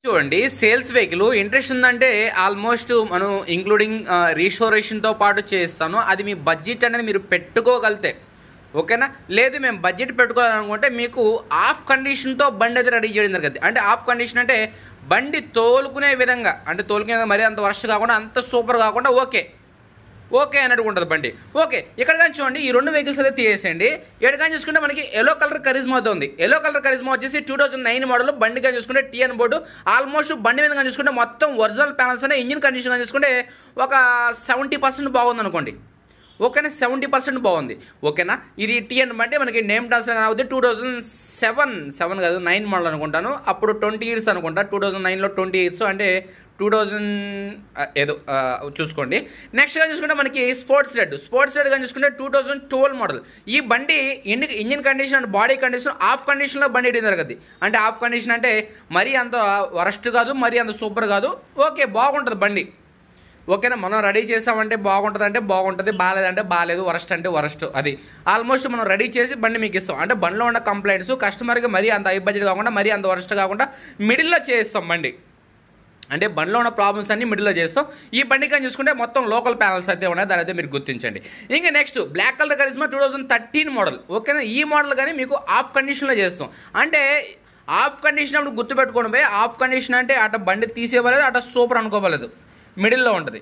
చూడండి, sales vehicle interest ఉందంటే almost మనం ఇంక్లూడింగ్ రీస్టోరేషన్తో పాటు చేస్తాను. అది మీ బడ్జెట్ అనేది మీరు పెట్టుకోగలితే ఓకేనా. లేదు మేము బడ్జెట్ పెట్టుకోవాలనుకుంటే మీకు ఆఫ్ కండిషన్తో బండి అయితే రెడీ చేయడం జరుగుతుంది. అంటే ఆఫ్ కండిషన్ అంటే బండి తోలుకునే విధంగా, అంటే తోలుకునే మరీ అంత వర్ష్ కాకుండా అంత సూపర్ కాకుండా ఓకే అన్నట్టు ఉంటుంది బండి. ఓకే, ఇక్కడ కానీ చూడండి, ఈ రెండు వెహికల్స్ అయితే తీసేయండి. ఇక్కడ కానీ చూసుకుంటే మనకి ఎల్లో కలర్ కరిజ్మా ఉంది. ఎల్లో కలర్ కరిజ్మా వచ్చేసి 2009 మోడల్ బండి కానీ చూసుకుంటే టీఎన్ బోర్డు. ఆల్మోస్ట్ బండి మీద కానీ చూసుకుంటే మొత్తం ఒరిజినల్ ప్యానల్స్ ఉన్నాయి. ఇంజిన్ కండిషన్ కానీ చూసుకుంటే ఒక 70% బాగుంది అనుకోండి. ఓకేనా, 70% బాగుంది. ఓకేనా, ఇది టీఎన్ బండి మనకి నేమ్ ట్రాన్స్ఫర్ అవుతుంది. 2007 కాదు 9 మోడల్ అనుకుంటాను. అప్పుడు 20 years అనుకుంటా. 2009లో 20 years అంటే 2000 ఏదో చూసుకోండి. నెక్స్ట్ గా చూసుకుంటే మనకి స్పోర్ట్స్ రెడ్ కానీ చూసుకుంటే 2012 మోడల్. ఈ బండి engine condition and body condition of కండిషన్లో బండి వేయడం జరుగుతుంది. అంటే ఆఫ్ కండిషన్ అంటే మరీ అంత వరస్ట్ కాదు, మరీ అంత సూపర్ కాదు. ఓకే, బాగుంటుంది బండి. ఓకేనా, మనం రెడీ చేసామంటే బాగుంటుంది అంటే బాగుంటుంది, బాగాలేదంటే బాగాలేదు, వరస్ట్ అంటే వరస్ట్. అది ఆల్మోస్ట్ మనం రెడీ చేసి బండి మీకు ఇస్తాం. అంటే బండిలో ఉన్న కంప్లైంట్స్ కస్టమర్కి మరీ అంత హై బడ్జెట్ కాకుండా మరీ అంత వరస్ట్ కాకుండా మిడిల్లో చేస్తాం బండి. అంటే బండిలో ఉన్న ప్రాబ్లమ్స్ అన్ని మిడిల్లో చేస్తాం. ఈ బండి కానీ చూసుకుంటే మొత్తం లోకల్ ప్యానల్స్ అయితే ఉన్నాయి, దాని అయితే మీరు గుర్తించండి. ఇంకా next black colour Karizma 2013 model. ఓకేనా, ఈ మోడల్ కానీ మీకు ఆఫ్ కండిషన్లో చేస్తాం. అంటే ఆఫ్ కండిషన్ అప్పుడు గుర్తుపెట్టుకోండి పోయి, ఆఫ్ కండిషన్ అంటే అట బండి తీసేవ్వలేదు, అట సూపర్ అనుకోవలేదు, మిడిల్లో ఉంటుంది.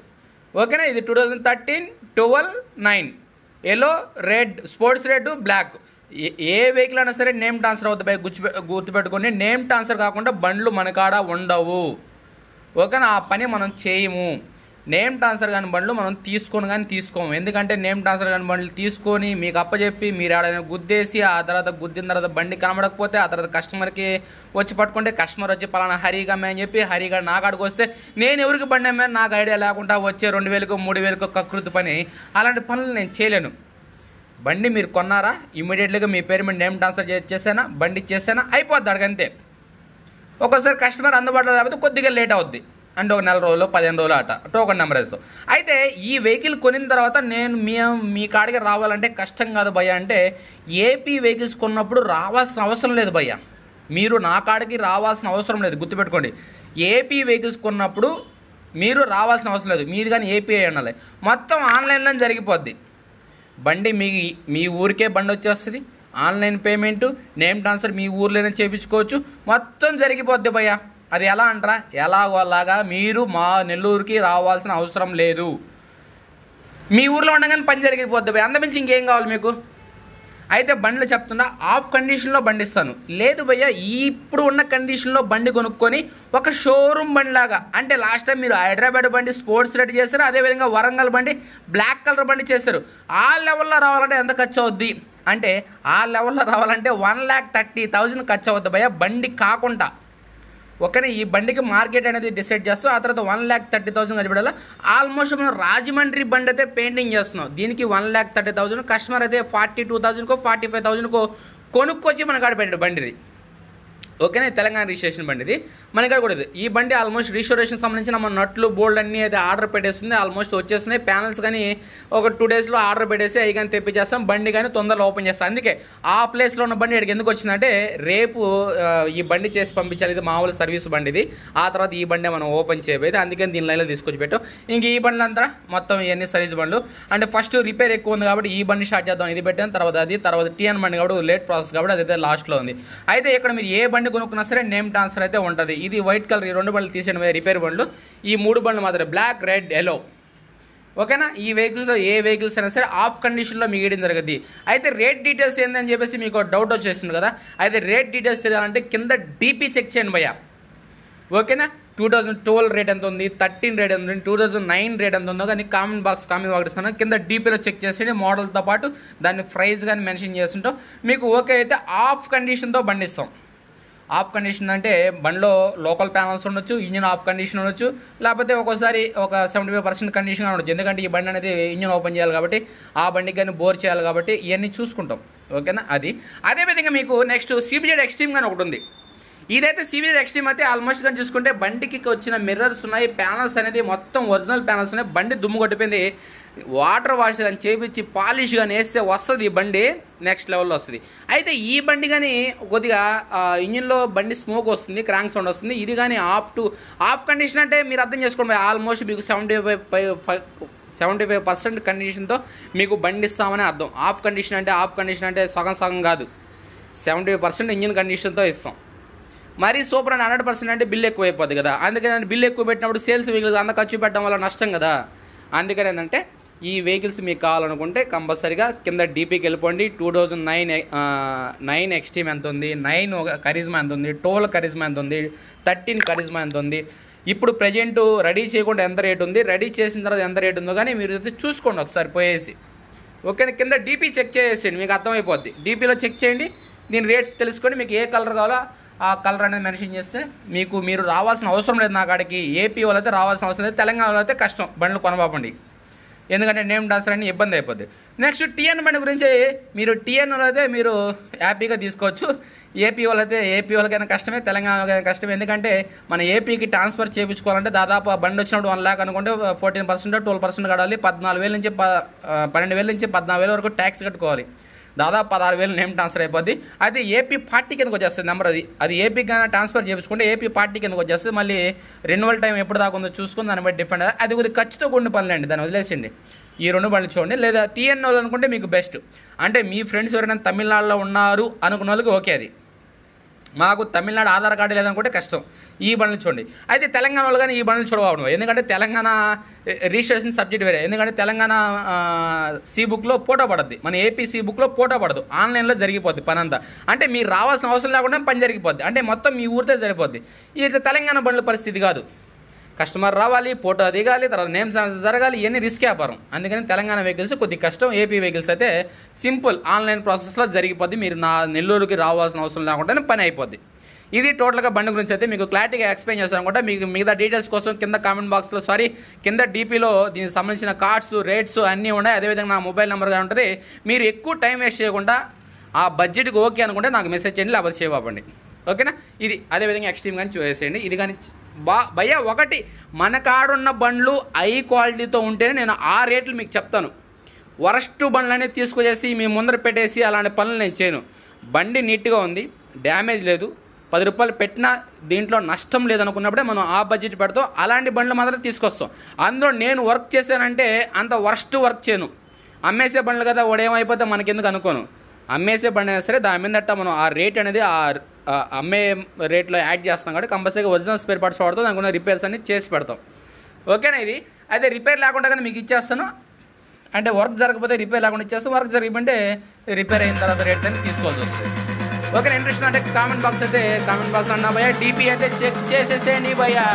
ఓకేనా, ఇది 2013, 12, 9 yellow, red, sports red, black. ఏ వెహికల్ అయినా సరే నేమ్ ట్రాన్స్ఫర్ అవుతుంది బై గుర్తుపెట్టుకోండి. నేమ్ ట్రాన్స్ఫర్ కాకుండా బండ్లు మన కాడ ఉండవు. ఓకేనా, ఆ పని మనం చేయము. నేమ్ ట్రాన్స్ఫర్ కాని బండ్లు మనం తీసుకోము. ఎందుకంటే నేమ్ ట్రాన్స్ఫర్ కాని బండ్లు తీసుకొని మీకు అప్పచెప్పి మీరు ఆడైనా గుద్దేసి ఆ తర్వాత గుద్దిన తర్వాత బండి కనబడకపోతే ఆ తర్వాత కస్టమర్కి వచ్చి పట్టుకుంటే కస్టమర్ వచ్చి పలానా హరిగా అని చెప్పి హరిగా నా కాడికి వస్తే నేను ఎవరికి బండి అమ్మాను నాకు ఐడియా లేకుండా వచ్చే 2000కో 3000కో కకృతి పని. అలాంటి పనులు నేను చేయలేను. బండి మీరు కొన్నారా, ఇమీడియట్లీగా మీ పేరు మీద నేమ్ ట్రాన్స్ఫర్ చేసేనా, బండి ఇచ్చేసానా, అయిపోద్ది అడగంతే. ఒక్కోసారి కస్టమర్ అందుబాటులో లేకపోతే కొద్దిగా లేట్ అవుద్ది, అంటే ఒక 4 రోజులు 15 రోజులు అట టోకన్ నెంబర్ వేస్తాం. అయితే ఈ వెహికల్ కొనిన తర్వాత నేను మీ కాడికి రావాలంటే కష్టం కాదు భయ్య. అంటే ఏపీ వెహికల్స్ కొన్నప్పుడు రావాల్సిన అవసరం లేదు భయ్య, మీరు నా కాడికి రావాల్సిన అవసరం లేదు, గుర్తుపెట్టుకోండి. ఏపీ వెహికల్స్ కొన్నప్పుడు మీరు రావాల్సిన అవసరం లేదు, మీది కానీ ఏపీ అనాలి. మొత్తం ఆన్లైన్లో జరిగిపోద్ది. బండి మీ ఊరికే బండి వచ్చేస్తుంది. ఆన్లైన్ పేమెంటు, నేమ్ ట్రాన్స్ఫర్ మీ ఊర్లోనే చేయించుకోవచ్చు, మొత్తం జరిగిపోద్ది భయ్య. అది ఎలా అంటారా, ఎలాగోలాగా మీరు మా నెల్లూరుకి రావాల్సిన అవసరం లేదు. మీ ఊర్లో ఉండగానే పని జరిగిపోద్ది భయ్య, అంతమించి ఇంకేం కావాలి మీకు. అయితే బండ్లు చెప్తున్నా ఆఫ్ కండిషన్లో బండి ఇస్తాను. లేదు భయ్య, ఇప్పుడు ఉన్న కండిషన్లో బండి కొనుక్కొని ఒక షోరూమ్ బండి లాగా, అంటే లాస్ట్ టైం మీరు హైదరాబాద్ బండి స్పోర్ట్స్ రెడీ చేస్తారు, అదేవిధంగా వరంగల్ బండి బ్లాక్ కలర్ బండి చేస్తారు. ఆ లెవెల్లో రావాలంటే ఎంత ఖర్చు అవుద్ది అంటే, ఆ లెవెల్లో రావాలంటే 1,30,000 ఖర్చు అవుద్ది భయ్య, బండి కాకుండా. ఓకేనా, ఈ బండికి మార్కెట్ అనేది డిసైడ్ చేస్తాం. ఆ తర్వాత 1,30,000 ఖర్చు పెట్టాలి. ఆల్మోస్ట్ మనం రాజమండ్రి బండి అయితే పెయింటింగ్ చేస్తున్నాం, దీనికి 1,30,000. కస్టమర్ అయితే 42,000కో 45,000కో కొనుక్కొచ్చి మన కాడ పెట్టాడు బండిది. ఓకేనా, తెలంగాణ రిజిస్ట్రేషన్ బండి ఇది మన కాడ కూడా. ఈ బండి ఆల్మోస్ట్ రిజిస్ట్రేషన్ సంబంధించిన మన నట్లు బోల్డ్ అన్నీ అయితే ఆర్డర్ పెట్టేస్తుంది, ఆల్మోస్ట్ వచ్చేస్తున్నాయి. ప్యానల్స్ కానీ ఒక 2 daysలో ఆర్డర్ పెట్టేసి అవి కానీ తెప్పించేస్తాం. బండి కానీ తొందరలో ఓపెన్ చేస్తాం. అందుకే ఆ ప్లేస్లో ఉన్న బండి ఇక్కడికి ఎందుకు వచ్చిందంటే, రేపు ఈ బండి చేసి పంపించాలి. ఇది మామూలు సర్వీస్ బండి ఇది. ఆ తర్వాత ఈ బండి మనం ఓపెన్ చేయబోయేది, అందుకని దీని లైన్లో తీసుకొచ్చి పెట్టాం. ఇంక ఈ బండ్లు అంతా మొత్తం ఇవన్నీ సర్వీస్ బండ్లు. అంటే ఫస్ట్ రిపేర్ ఎక్కువ ఉంది కాబట్టి ఈ బండి స్టార్ట్ చేద్దాం, ఇది పెట్టాను. తర్వాత టీఎన్ బండి కాబట్టి లేట్ ప్రాసెస్ కాబట్టి అదైతే లాస్ట్లో ఉంది. అయితే ఇక్కడ మీరు ఏ బండి కొనుక్కున్నా సరే నేమ్ ట్రాన్స్ఫర్ అయితే ఉంటుంది. ఇది వైట్ కలర్, ఈ 2 బండ్లు తీసేయండి రిపేర్ బండ్లు. ఈ 3 బండ్లు మాత్రం బ్లాక్, రెడ్, ఎల్లో. ఓకేనా, ఈ వెహికల్స్లో ఏ వెహికల్స్ అయినా సరే ఆఫ్ కండిషన్లో మిగడం జరుగుతుంది. అయితే రేట్ డీటెయిల్స్ ఏందని చెప్పేసి మీకు డౌట్ వచ్చేసింది కదా. అయితే రేట్ డీటెయిల్స్ తెలియాలంటే కింద డీపీ చెక్ చేయండి భయ్య. ఓకేనా, 2012 రేట్ ఎంత ఉంది, 13 రేట్ ఎంత ఉంది, 2009 రేట్ ఎంత ఉందో కానీ కామెంట్ బాక్స్ ఇస్తాను, కింద డీపీలో చెక్ చేసేయండి. మోడల్తో పాటు దాన్ని ప్రైస్ కానీ మెన్షన్ చేస్తుంటాం. మీకు ఓకే అయితే ఆఫ్ కండిషన్తో బండి ఇస్తాం. ఆఫ్ కండిషన్ అంటే బండిలో లోకల్ ప్యానల్స్ ఉండొచ్చు, ఇంజిన్ ఆఫ్ కండిషన్ ఉండొచ్చు, లేకపోతే ఒక్కోసారి ఒక 75% కండిషన్ ఉండొచ్చు. ఎందుకంటే ఈ బండి అనేది ఇంజిన్ ఓపెన్ చేయాలి కాబట్టి, ఆ బండికి కానీ బోర్ చేయాలి కాబట్టి ఇవన్నీ చూసుకుంటాం. ఓకేనా, అది అదేవిధంగా మీకు నెక్స్ట్ CBZ ఎక్స్ట్రీమ్ కానీ ఒకటి ఉంది. ఇదైతే CBZ ఎక్స్ట్రీమ్ అయితే ఆల్మోస్ట్ కానీ చూసుకుంటే బండికి వచ్చిన మిర్రర్స్ ఉన్నాయి, ప్యానల్స్ అనేది మొత్తం ఒరిజినల్ ప్యానల్స్ ఉన్నాయి. బండి దుమ్ము కొట్టిపోయింది. వాటర్ వాష్ అని చేపించి పాలిష్ కానీ వేస్తే వస్తుంది ఈ బండి, నెక్స్ట్ లెవెల్లో వస్తుంది. అయితే ఈ బండి కానీ కొద్దిగా ఇంజిన్లో బండి స్మోక్ వస్తుంది, క్రాంక్ సౌండ్ వస్తుంది. ఇది కానీ ఆఫ్ కండిషన్ అంటే మీరు అర్థం చేసుకోండి, ఆల్మోస్ట్ మీకు 75% కండిషన్తో మీకు బండి ఇస్తామని అర్థం. ఆఫ్ కండిషన్ అంటే సగం సగం కాదు, 75% ఇంజిన్ కండిషన్తో ఇస్తాం. మరీ సూపర్ అని 100% అంటే బిల్ ఎక్కువ అయిపోద్ది కదా. అందుకని బిల్ ఎక్కువ పెట్టినప్పుడు సేల్స్ వెహికల్స్ అంత ఖర్చు పెట్టడం వల్ల నష్టం కదా. అందుకని ఏంటంటే ఈ వెహికల్స్ మీకు కావాలనుకుంటే కంపల్సరీగా కింద డీపీకి వెళ్ళిపోండి. 2009 ఎక్స్ట్రీమ్ ఎంత ఉంది, 9 కరిజ్మా ఎంత ఉంది, 12 కరిజ్మా ఎంత ఉంది, 13 కరిజ్మా ఎంత ఉంది, ఇప్పుడు ప్రజెంట్ రెడీ చేయకుండా ఎంత రేట్ ఉంది, రెడీ చేసిన తర్వాత ఎంత రేట్ ఉందో కానీ మీరు అయితే చూసుకోండి ఒకసారి పోయేసి. ఓకేనా, కింద డీపీ చెక్ చేసేయండి, మీకు అర్థమైపోద్ది. డీపీలో చెక్ చేయండి, దీని రేట్స్ తెలుసుకొని మీకు ఏ కలర్ కావాలో ఆ కలర్ అనేది మెన్షన్ చేస్తే మీరు రావాల్సిన అవసరం లేదు నా కాడికి. ఏపీ వాళ్ళు అయితే రావాల్సిన అవసరం లేదు, తెలంగాణలో అయితే కష్టం బండ్లు కొనబాపండి, ఎందుకంటే నేమ్ ట్రాన్స్ఫర్ అని ఇబ్బంది అయిపోద్ది. నెక్స్ట్ టీఎన్ బండి గురించి మీరు టీఎన్ వాళ్ళు అయితే మీరు హ్యాపీగా తీసుకోవచ్చు. ఏపీ వాళ్ళకైనా కష్టమే, తెలంగాణ వాళ్ళకైనా కష్టమే. ఎందుకంటే మన ఏపీకి ట్రాన్స్ఫర్ చేయించుకోవాలంటే దాదాపు ఆ బండి వచ్చినప్పుడు 1 lakh అనుకుంటే 14% 12% కట్టాలి. 12,000 నుంచి 14,000 వరకు ట్యాక్స్ కట్టుకోవాలి. దాదాపు 16,000 నేమ్ ట్రాన్స్ఫర్ అయిపోద్ది. అయితే ఏపీ పార్టీ కిందకు వచ్చేస్తుంది నెంబర్, అది ఏపీకి కానీ ట్రాన్స్ఫర్ చేయించుకుంటే ఏపీ పార్టీ కిందకు వచ్చేస్తుంది. మళ్ళీ రెన్యువల్ టైం ఎప్పుడు దాకా ఉందో చూసుకుని దాన్ని బట్టి డిఫరెంట్. అది కొద్దిగా ఖర్చుతో కూడిన పనులు అండి, దాన్ని వదిలేసిండి. ఈ 2 బండ్లు చూడండి. లేదా టీఎన్ వాళ్ళు అనుకుంటే మీకు బెస్ట్. అంటే మీ ఫ్రెండ్స్ ఎవరైనా తమిళనాడులో ఉన్నారు అనుకున్న వాళ్ళకి ఓకే, అది మాకు తమిళనాడు ఆధార్ కార్డు లేదనుకుంటే కష్టం. ఈ బండ్లు చూడండి. అయితే తెలంగాణ వాళ్ళు కానీ ఈ బండ్లు చూడవచ్చు, ఎందుకంటే తెలంగాణ రిజిస్ట్రేషన్ సబ్జెక్ట్ వేరే. ఎందుకంటే తెలంగాణ సి బుక్లో ఫోటో పడద్ది, మన ఏపీ సి బుక్లో ఫోటో పడదు, ఆన్లైన్లో జరిగిపోద్ది పని అంతా. అంటే మీరు రావాల్సిన అవసరం లేకుండా పని జరిగిపోద్ది, అంటే మొత్తం మీ ఊరితో సరిపోద్ది. ఇట్లా తెలంగాణ బండ్ల పరిస్థితి కాదు, కస్టమర్ రావాలి, ఫోటో దిగాలి, తర్వాత నేమ్ ట్రాన్స్ఫర్ జరగాలి, ఇవన్నీ రిస్క్ వ్యాపారం. అందుకని తెలంగాణ వెహికల్స్ కొద్దిగా కష్టం. ఏపీ వెహికల్స్ అయితే సింపుల్ ఆన్లైన్ ప్రాసెస్లో జరిగిపోద్ది, మీరు నెల్లూరుకి రావాల్సిన అవసరం లేకుండానే పని అయిపోద్ది. ఇది టోటల్గా బండి గురించి అయితే మీకు క్లారిటీగా ఎక్స్ప్లెయిన్ చేస్తాను అనుకుంటా. మీకు మిగతా డీటెయిల్స్ కోసం కింద కామెంట్ బాక్స్లో కింద డీపీలో దీనికి సంబంధించిన కార్డ్స్, రేట్స్ అన్నీ ఉన్నాయి. అదేవిధంగా నా మొబైల్ నెంబర్గా ఉంటుంది. మీరు ఎక్కువ టైం వేస్ట్ చేయకుండా ఆ బడ్జెట్కి ఓకే అనుకుంటే నాకు మెసేజ్ చేయండి, లేకపోతే చేయవండి. ఓకేనా, ఇది అదేవిధంగా ఎక్స్ట్రీమ్ కానీ చూసేయండి. ఇది కానీ భయ్యా ఒకటి, మన కాడున్న బండ్లు హై క్వాలిటీతో ఉంటేనే నేను ఆ రేట్లు మీకు చెప్తాను. వరస్ట్ బండ్లు అనేది తీసుకొచ్చేసి మీ ముందర పెట్టేసి అలాంటి పనులు నేను చేయను. బండి నీట్గా ఉంది, డ్యామేజ్ లేదు, 10 రూపాయలు పెట్టినా దీంట్లో నష్టం లేదనుకున్నప్పుడే మనం ఆ బడ్జెట్ పెడతాం. అలాంటి బండ్లు మాత్రం తీసుకొస్తాం. అందులో నేను వర్క్ చేశానంటే అంత వరస్ట్ వర్క్ చేయను. అమ్మేసే బండ్లు కదా, వాడేమైపోతే మనకెందుకు అనుకోను. అమ్మేసే బండి అయినా సరే దాని మీద మనం ఆ రేట్ అనేది అమ్మే రేట్లో యాడ్ చేస్తాం కాబట్టి కంపల్సరీగా ఒరిజినల్ స్పేర్ పార్ట్స్ వాడుతాం, దానికి ఉన్న రిపేర్స్ అన్ని చేసి పెడతాం. ఓకేనా, ఇది అయితే రిపేర్ లేకుండా కానీ మీకు ఇచ్చేస్తాను. అంటే వర్క్ జరగకపోతే రిపేర్ లేకుండా ఇచ్చేస్తాను, వర్క్ జరిగిపోతే రిపేర్ అయిన తర్వాత రేట్ అనేది తీసుకోవాల్సి వస్తుంది. ఓకేనా, ఇంట్రెస్ట్ అంటే కామెంట్ బాక్స్ అన్నా భయ్యా, డీపీ అయితే చెక్ చేసేసేయండి భయ్యా.